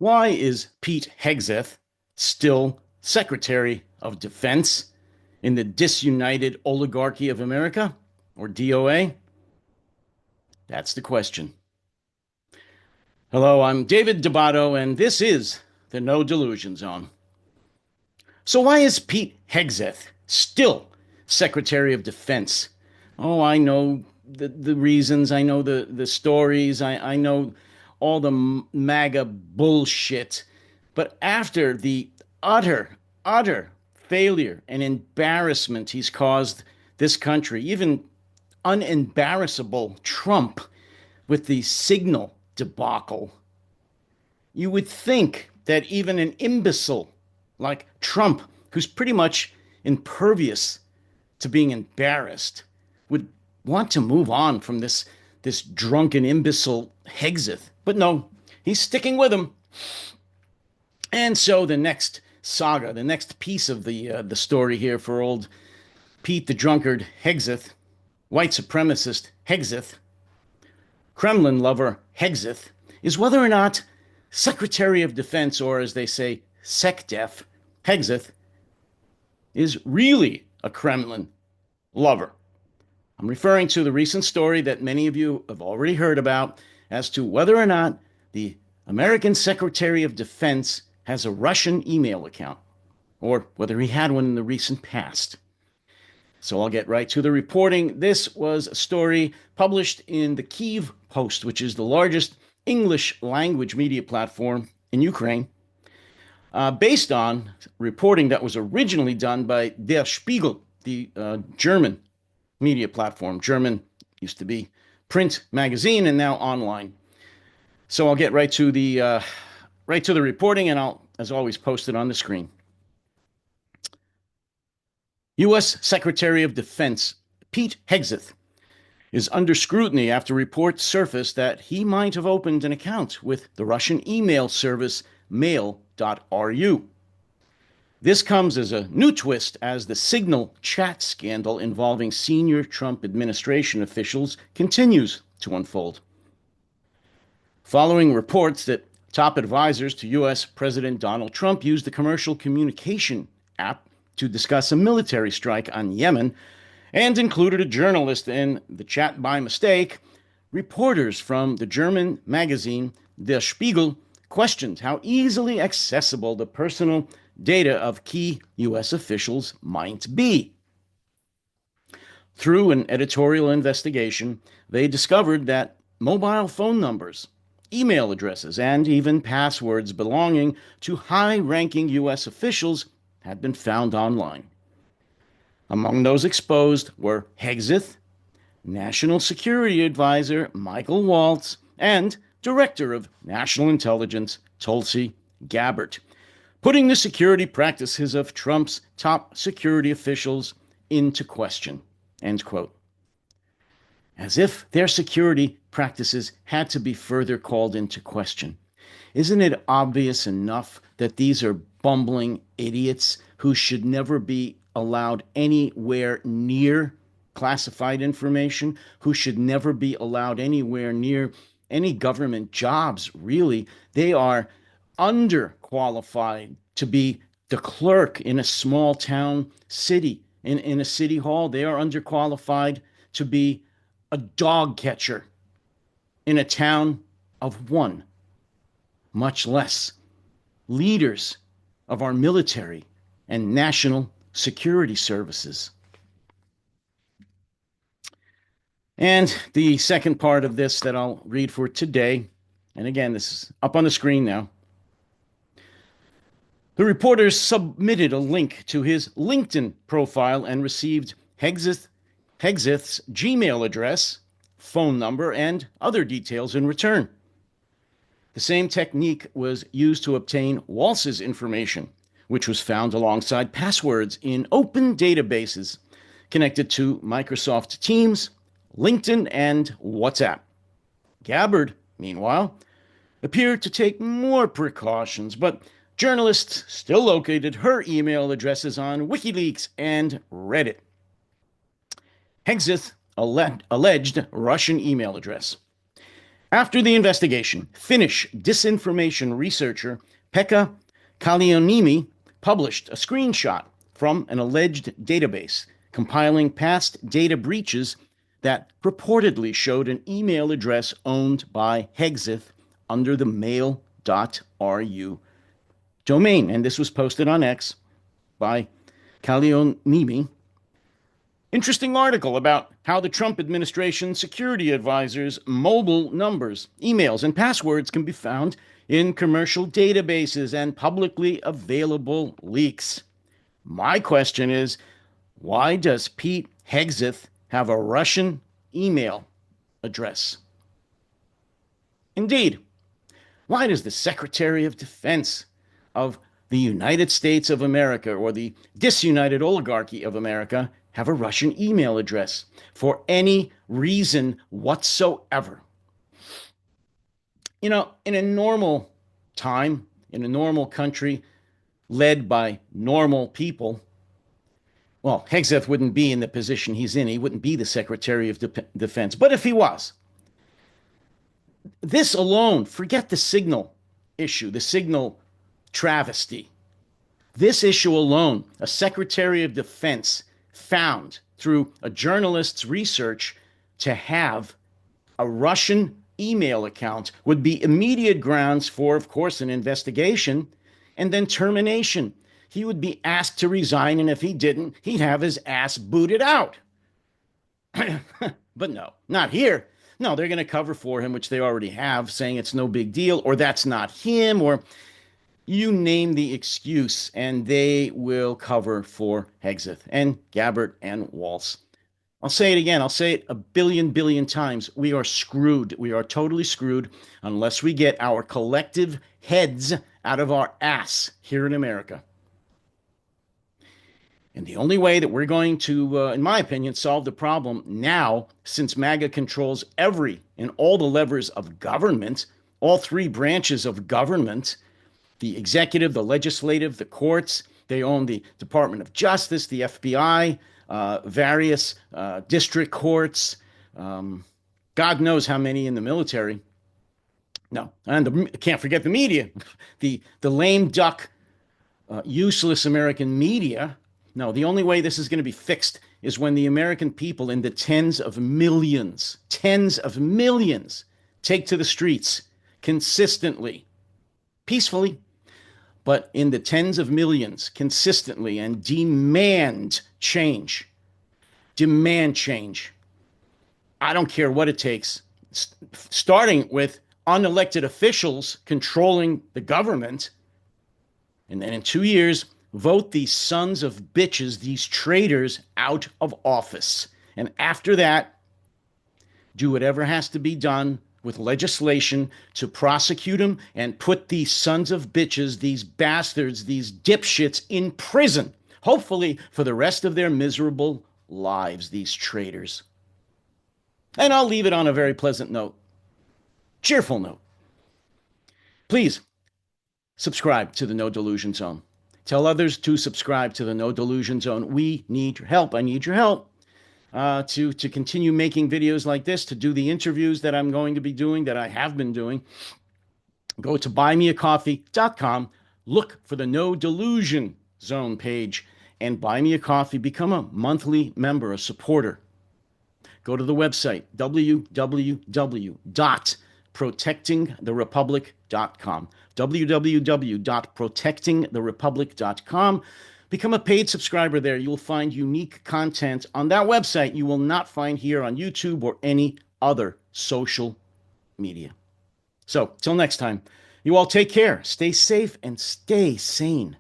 Why is Pete Hegseth still Secretary of Defense in the disunited oligarchy of America, or DOA? That's the question. Hello, I'm David Debato, and this is the No Delusion Zone. So why is Pete Hegseth still Secretary of Defense? Oh, I know the reasons. I know the stories. I know all the MAGA bullshit. But after the utter failure and embarrassment he's caused this country, even unembarrassable Trump with the signal debacle, you would think that even an imbecile like Trump, who's pretty much impervious to being embarrassed, would want to move on from this drunken imbecile Hegseth. But no, he's sticking with him. And so the next saga, the next piece of the story here for old Pete the drunkard Hegseth, white supremacist Hegseth, Kremlin lover Hegseth, is whether or not Secretary of Defense, or as they say, SecDef, Hegseth, is really a Kremlin lover. I'm referring to the recent story that many of you have already heard about as to whether or not the American Secretary of Defense has a Russian email account, or whether he had one in the recent past. So I'll get right to the reporting. This was a story published in the Kyiv Post, which is the largest English language media platform in Ukraine, based on reporting that was originally done by Der Spiegel, the German media platform. German used to be print magazine and now online. So I'll get right to the reporting, and I'll, as always, post it on the screen. U.S. Secretary of Defense Pete Hegseth is under scrutiny after reports surfaced that he might have opened an account with the Russian email service mail.ru. This comes as a new twist as the Signal chat scandal involving senior Trump administration officials continues to unfold. Following reports that top advisors to U.S. President Donald Trump used the commercial communication app to discuss a military strike on Yemen and included a journalist in the chat by mistake, reporters from the German magazine Der Spiegel questioned how easily accessible the personal data of key U.S. officials might be. Through an editorial investigation, they discovered that mobile phone numbers, email addresses, and even passwords belonging to high-ranking U.S. officials had been found online. Among those exposed were Hegseth, National Security Advisor Michael Waltz, and Director of National Intelligence Tulsi Gabbard, putting the security practices of Trump's top security officials into question, end quote. As if their security practices had to be further called into question. Isn't it obvious enough that these are bumbling idiots who should never be allowed anywhere near classified information, who should never be allowed anywhere near any government jobs, really? They are underqualified to be the clerk in a small town city, in a city hall. They are underqualified to be a dog catcher in a town of one, much less leaders of our military and national security services. And the second part of this that I'll read for today, and again, this is up on the screen now. The reporters submitted a link to his LinkedIn profile and received Hegseth's Gmail address, phone number, and other details in return. The same technique was used to obtain Waltz's information, which was found alongside passwords in open databases connected to Microsoft Teams, LinkedIn, and WhatsApp. Gabbard, meanwhile, appeared to take more precautions, but journalists still located her email addresses on WikiLeaks and Reddit. Hegseth alleged Russian email address. After the investigation, Finnish disinformation researcher Pekka Kallionimi published a screenshot from an alleged database compiling past data breaches that purportedly showed an email address owned by Hegseth under the mail.ru domain. And this was posted on X by Kallionimi. Interesting article about how the Trump administration security advisors' mobile numbers, emails, and passwords can be found in commercial databases and publicly available leaks. My question is, why does Pete Hegseth have a Russian email address? Indeed, why does the Secretary of Defense of the United States of America, or the disunited oligarchy of America, have a Russian email address for any reason whatsoever? You know, in a normal time, in a normal country led by normal people, well, Hegseth wouldn't be in the position he's in. He wouldn't be the Secretary of Defense. But if he was, this alone, forget the signal issue, the signal travesty. This issue alone, a Secretary of Defense found through a journalist's research to have a Russian email account, would be immediate grounds for, of course, an investigation and then termination. He would be asked to resign, and if he didn't, he'd have his ass booted out. But no, not here. No, they're going to cover for him, which they already have, saying it's no big deal, or that's not him, or you name the excuse, and they will cover for Hegseth and Gabbard and Walz. I'll say it again. I'll say it a billion times. We are screwed. We are totally screwed unless we get our collective heads out of our ass here in America. And the only way that we're going to, in my opinion, solve the problem now, since MAGA controls every and all the levers of government, all three branches of government, the executive, the legislative, the courts, they own the Department of Justice, the FBI, various district courts, God knows how many in the military. No, and can't forget the media, the lame duck, useless American media. No, the only way this is going to be fixed is when the American people in the tens of millions, take to the streets consistently, peacefully, but in the tens of millions consistently, and demand change. Demand change. I don't care what it takes, starting with unelected officials controlling the government, and then in 2 years, vote these sons of bitches, these traitors, out of office. And after that, do whatever has to be done with legislation to prosecute them and put these sons of bitches, these bastards, these dipshits in prison, hopefully for the rest of their miserable lives, these traitors. And I'll leave it on a very pleasant note, cheerful note. Please subscribe to the No Delusion Zone. Tell others to subscribe to the No Delusion Zone. We need your help. I need your help. To continue making videos like this, to do the interviews that I'm going to be doing, that I have been doing. Go to buymeacoffee.com, look for the No Delusion Zone page, and buy me a coffee. Become a monthly member, a supporter. Go to the website, www.protectingtherepublic.com, www.protectingtherepublic.com. Become a paid subscriber there. You'll find unique content on that website you will not find here on YouTube or any other social media. So, till next time, you all take care, stay safe, and stay sane.